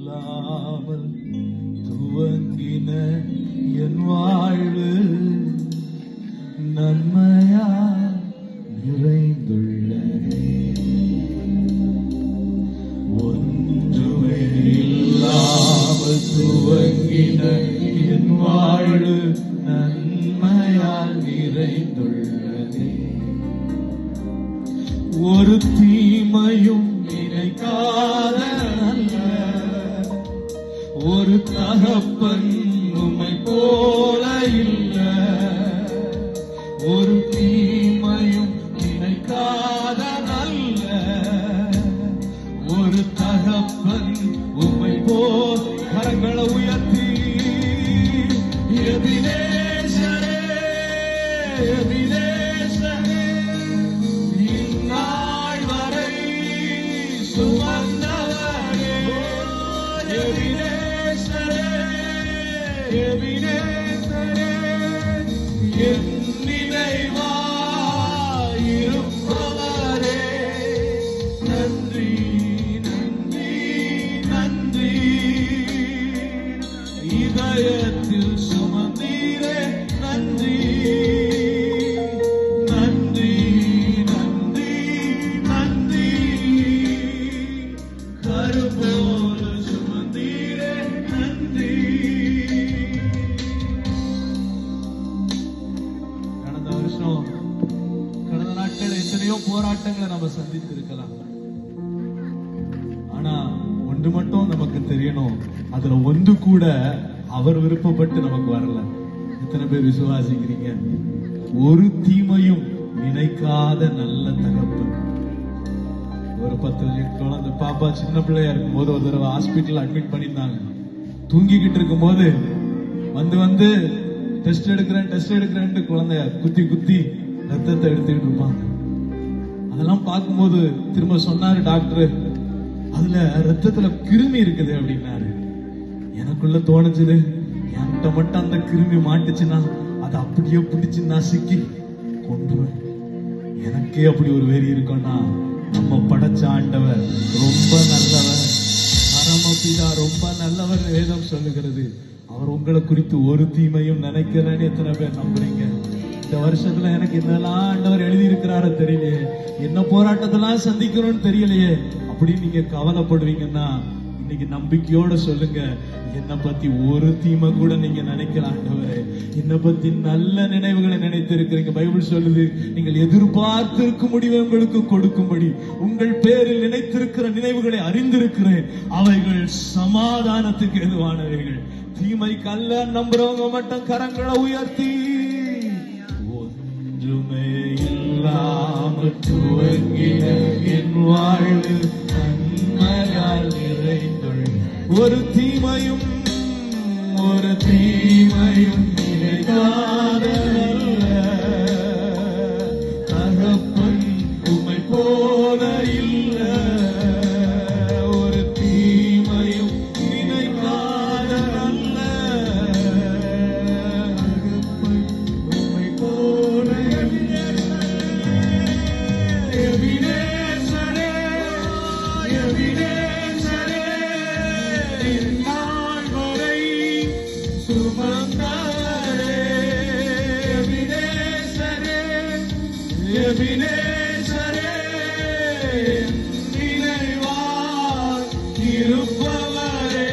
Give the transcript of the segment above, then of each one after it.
இல்லாமல் துவங்கின என் வாழ்வு நன்மையா நிறைந்துள்ளதே. ஒன்றுமே இல்லாமல் துவங்கின என் வாழ்வு நன்மையால் நிறைந்துள்ளதே. ஒரு தீமையும் நினைக்காத நல்ல ஒரு தகப்பன் உம்மை போல இல்ல. ஒரு தீமையும் நினைக்காத நல்ல ஒரு தகப்பன் உம்மை போல். கரங்களை உயர்த்தி எபினேசரே எபினேசரே இந்நாள் வரை சுமந்தவரே. எபினேசரே எபினேசரே என் நினைவாயிருப்பவரே. நன்றி நன்றி நன்றி. இதயத்தில் சுமந்தீரே நன்றி நன்றி நன்றி நன்றி. கருபோல சுமந்தீரே நன்றி. கடந்த வருஷம் கடந்த நாட்கள் எத்தனையோ போராட்டங்களை நம்ம சந்தித்து இருக்கலாம். ஆனா ஒன்று மட்டும் நமக்கு தெரியணும், அதுல ஒன்று கூட அவர் விருப்பப்பட்டு நமக்கு வரல. எத்தனை பேர் விசுவாசிக்கிறீங்க? ஒரு தீமையும் நினைக்காத நல்ல தகப்பன். ஒரு 10 குழந்தை பாப்பா சின்ன பிள்ளையா இருக்கும் போது ஒரு தடவை ஹாஸ்பிட்டல் அட்மிட் பண்ணிருந்தாங்க. தூங்கிக்கிட்டு இருக்கும் போது வந்து டெஸ்ட் எடுக்கிறேன் குழந்தைய குத்தி குத்தி ரத்தத்தை எடுத்துக்கிட்டு இருப்பாங்க. அதெல்லாம் பார்க்கும்போது திரும்ப சொன்னாரு டாக்டர், அதுல ரத்தத்துல கிருமி இருக்குது அப்படின்னாரு. எனக்குள்ள தோணுச்சுது, என்கிட்ட மட்டும் அந்த கிருமி மாட்டுச்சுன்னா அதை அப்படியே பிடிச்சு நசுக்கி கொண்டுருவேன். எனக்கே அப்படி ஒரு வெறி இருக்கும்னா நம்ம படைச்ச ஆண்டவர் ரொம்ப நல்லவர், பரமபிதா ரொம்ப நல்லவர். வேதம் சொல்லுகிறது. அவர் உங்களை குறித்து ஒரு தீமையும் நினைக்கிறேன்னு எத்தனை பேர் நம்புறீங்க? இந்த வருஷத்துல எனக்கு என்னெல்லாம் ஆண்டவர் எழுதி இருக்கிறாரோ தெரியலையே, என்ன போராட்டத்தெல்லாம் சந்திக்கணும்னு தெரியலையே அப்படின்னு நீங்க கவலைப்படுவீங்கன்னா இன்னைக்கு நம்பிக்கையோட சொல்லுங்க, என்னை பத்தி ஒரு தீமை கூட நீங்க நினைக்கலாம். ஆண்டவரே என்னை பத்தி நல்ல நினைவுகளை நினைத்து இருக்கிறீங்க. பைபிள் சொல்லுது, நீங்கள் எதிர்பார்த்திருக்கும் முடிவை உங்களுக்கு கொடுக்கும்படி உங்கள் பேரில் நினைத்திருக்கிற நினைவுகளை அறிந்திருக்கிறேன், அவைகள் சமாதானத்துக்கு எதுவானவைகள், தீமைக்கு அல்ல. நம்புறவங்க மட்டும் கரங்களை உயர்த்தி ஒன்றுமே இல்லாமல் துவங்கின என் வாழ்வு நன்மையால் நிறைந்துள்ள ஒரு தீமையும் நினைக்காத தகப்பன் உம்மை போல இல்ல. ஒரு தீமையும் நினைக்காத நல்ல தகப்பன் உம்மை போல. எபினேசரே எபினேசரே இந்நாள் வரை சுமந்தவரே. எபினேசரே எபினேசரே நினைவாய் இருப்பவரே.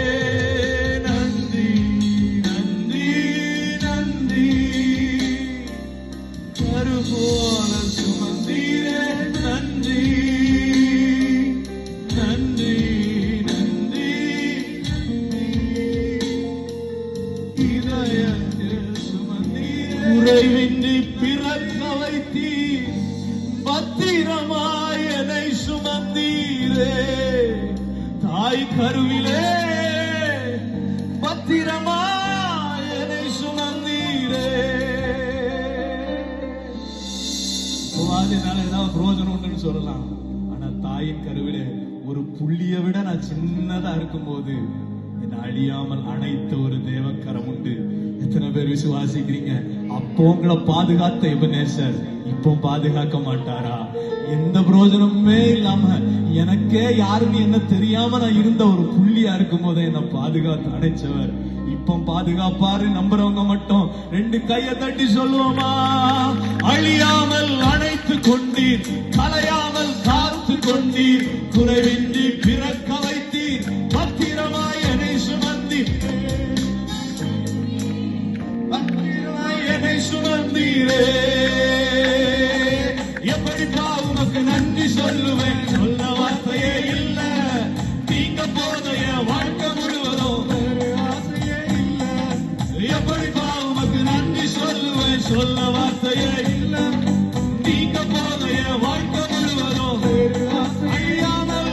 நன்றி நன்றி நன்றி. கருபோல சுமந்தீரே நன்றி நன்றி நன்றி. இதயத்தில் சுமந்தீரே குறைவின்றி பிறக்க வைத்தீர், பத்திரமாய் என்னை சுமந்தீரே. தாய் கருவிலே பத்திரமாய் என்னை சுமந்தீரே. அதனால ஏதாவது பிரோஜனம் உண்டுன்னு சொல்லலாம். ஆனா தாயின் கருவிலே ஒரு புள்ளியை விட நான் சின்னதா இருக்கும் போது என்னை அழியாமல் அணைத்த ஒரு தேவக்கரம் உண்டு. எத்தனை பேர் விசுவாசிக்கிறீங்க? அப்போ உங்களை பாதுகாத்த எபனேசர் இப்போ பாதுகாக்க மாட்டாரா? எந்த பிரயோஜனமுமே இல்லாம எனக்கே யாருன்னு என்ன தெரியாம நான் இருந்த ஒரு புள்ளியா இருக்கும் போதே என்ன பாதுகாத்து அடைச்சவர் இப்ப பாதுகாப்பாரு. நம்புறவங்க மட்டும் 2 கையை தட்டி சொல்லுவோமா? அழியாமல் அணைத்து கொண்டீர், கலையாமல் காத்து கொண்டீர், குறைவின்றி பிறக்க வைத்தீர், பத்திரமாய் என்னை சுமந்தீர், பத்திரமாய் என்னை சுமந்தீரே. எப்படிப்பா உனக்கு நன்றி சொல்லுவேன், சொல்ல வார்த்தையே இல்ல. நீங்க போன என் வாழ்க்கை முழுவதும் வேறு ஆசையே இல்ல. எப்படிப்பா உனக்கு நன்றி சொல்லுவேன், சொல்ல வார்த்தையே இல்ல. நீங்க போன என் வாழ்க்கை முழுவதும் வேறு ஆசை. அழியாமல்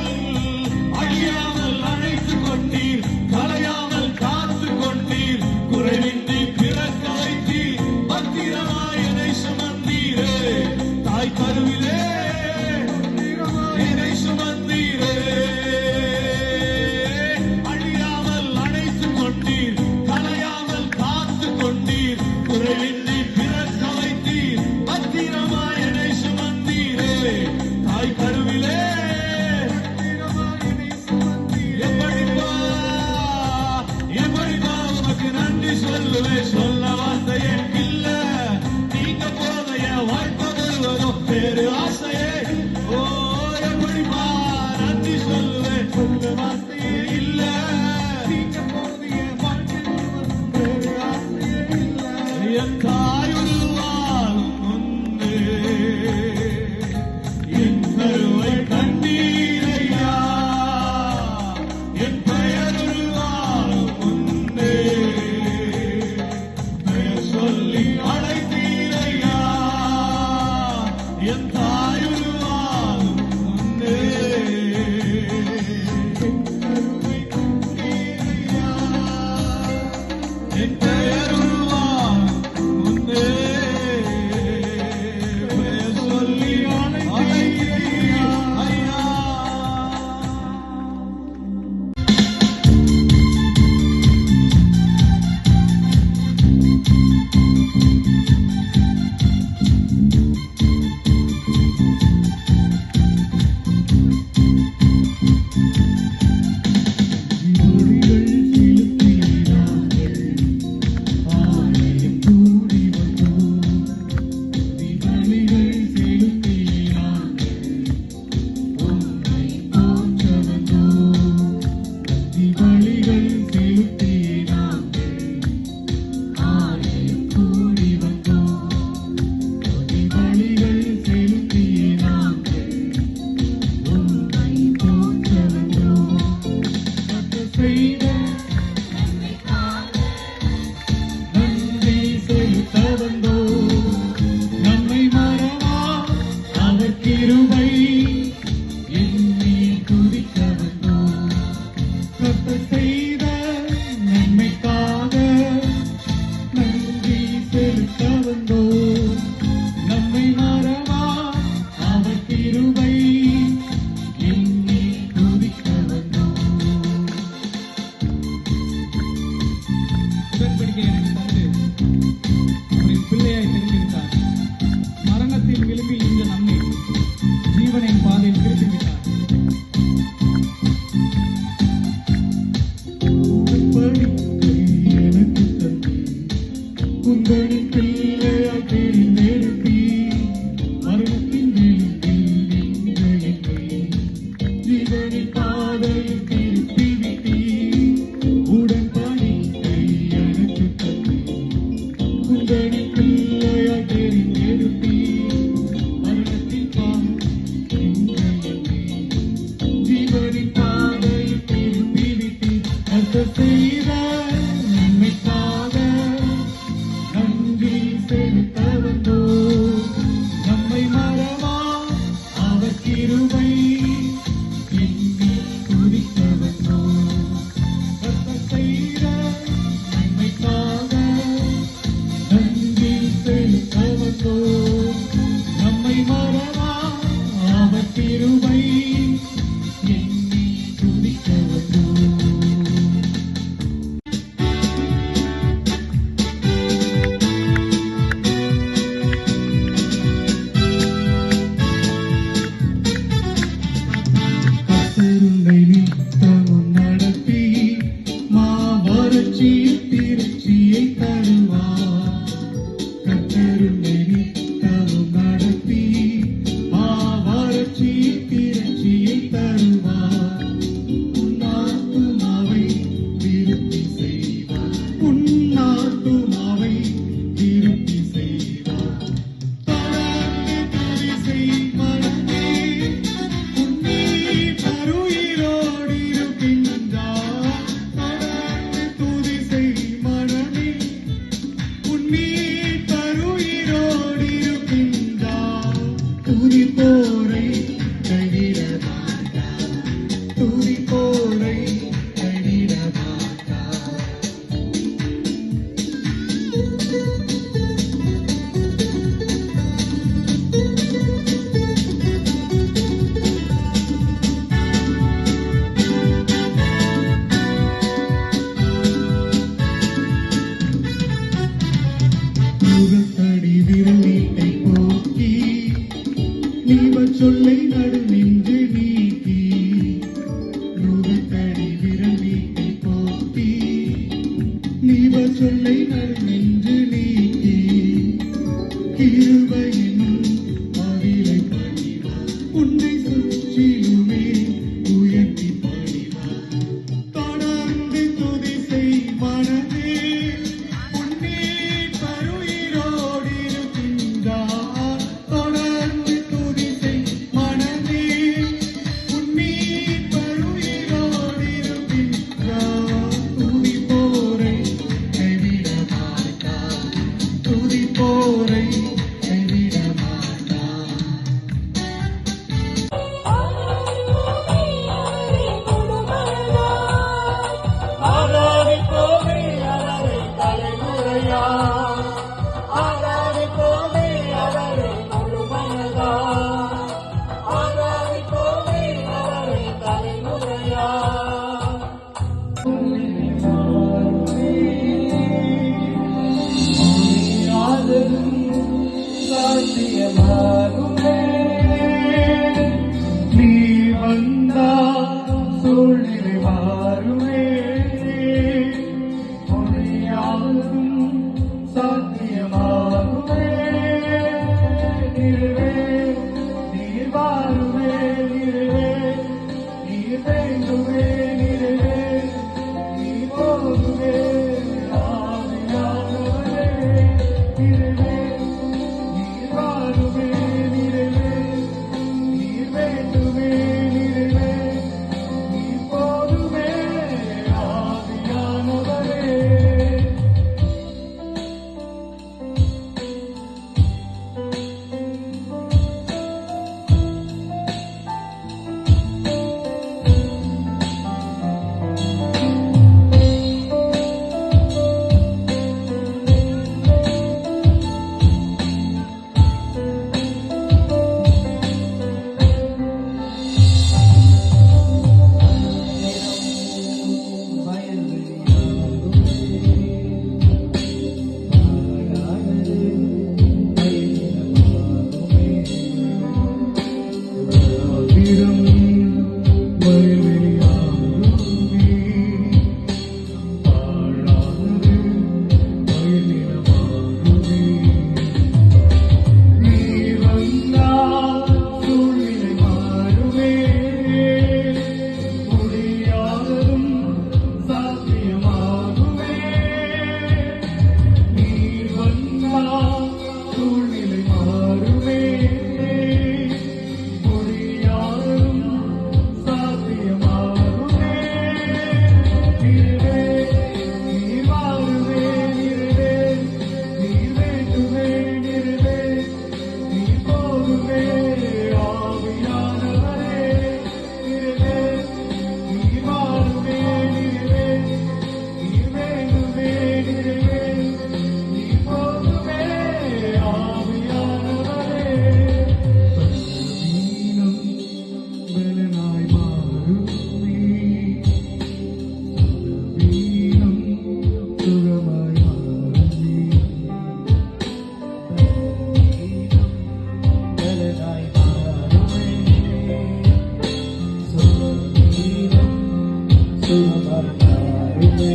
மாறுமே.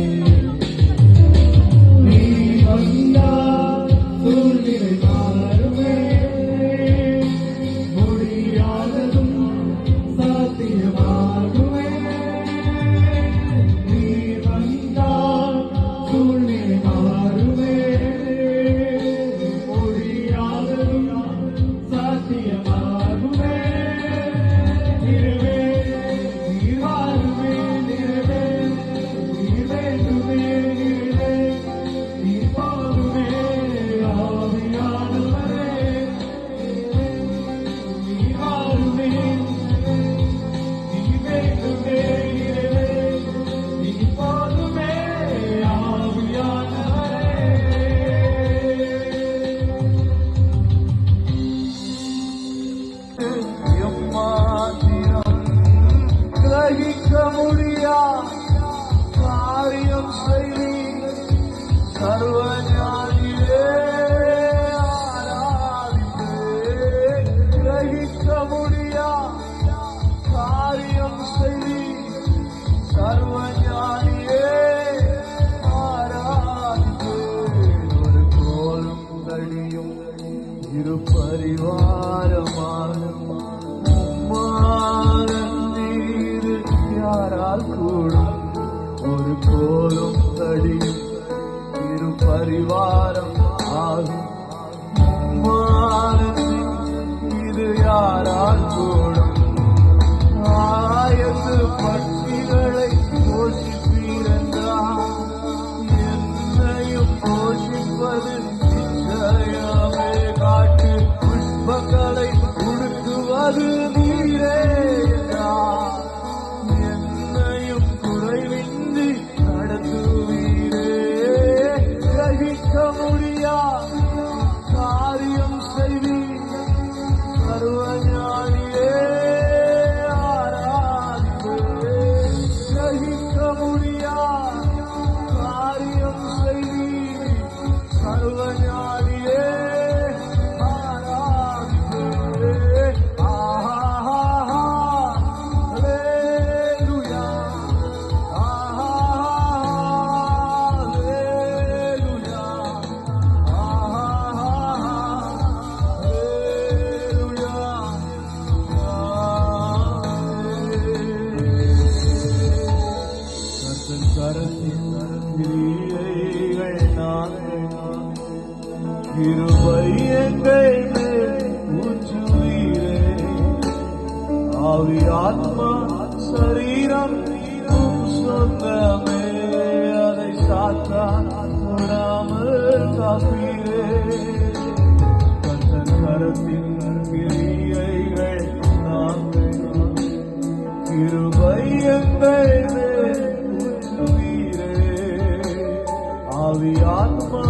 நீ வந்தால் சூழ்நிலை மாறுமே. முடியாததும் சாத்தியமாகுமே. நீ வந்தால் சூழ்நிலை மாறுமே. முடியாததும் சாத்தியமாகுமே. நிறைவே நீ வாருமே. நிறைவே நீ வேண்டுமே. நிறைவே நீ போதுமே. ஆவியானவரே நீ வாருமே. நீ வேண்டுமே. நிறைவே நீ போதுமே. ஆவியானவரே எம்மாத்திரம் கிரகிக்க முடியா காரியம் செய்தி சர்வஞானியே ஆராதித்தே. கிரகிக்க முடியா காரியம் செய்தி சர்வஞானியே ஆராதித்தே. ஒரு கோலும் தடியும் இரு பரிவாரமாகும் நீர் யாரால் கூடும். ஒரு கோலும் தடியும் இரு பரிவாரம் ஆகும் இது யாரால் கூடும். ஆயத்து பட்சிகளை போஷிப்பீரென்றால் என்னையும் போஷிப்பது நிச்சயமே. காட்டு புஷ்பங்களை உடுத்துவது நீரே என்றார். என்னையும் குறைவின்றி நடத்துவீரே. கிரகிக்க முடியா காரியம் செய்வீர் சர்வஞானியே ஆராதிப்பே. கிரகிக்க முடியா காரியம் செய்வீர் சர்வஞானியே ஆராதிப்பே. ஆஹா ஹல்லேலூயா. ஆஹா ஹல்லேலூயா. ஆஹா ஹல்லேலூயா. கர்த்தர் கரத்தின் கிரியைகள் நாங்கள் கிருபை எங்கள் மேல் ஊற்றுவீரே. ஆவி ஆத்மா சரீரம் உம் சொந்தமே. அதை சாத்தான் தொடாமல் காப்பீரே. கர்த்தர் கரத்தின் கிரியைகள் நாங்கள் கிருபை எங்கள் மேல் ஊற்றுவீரே. ஆவி ஆத்மா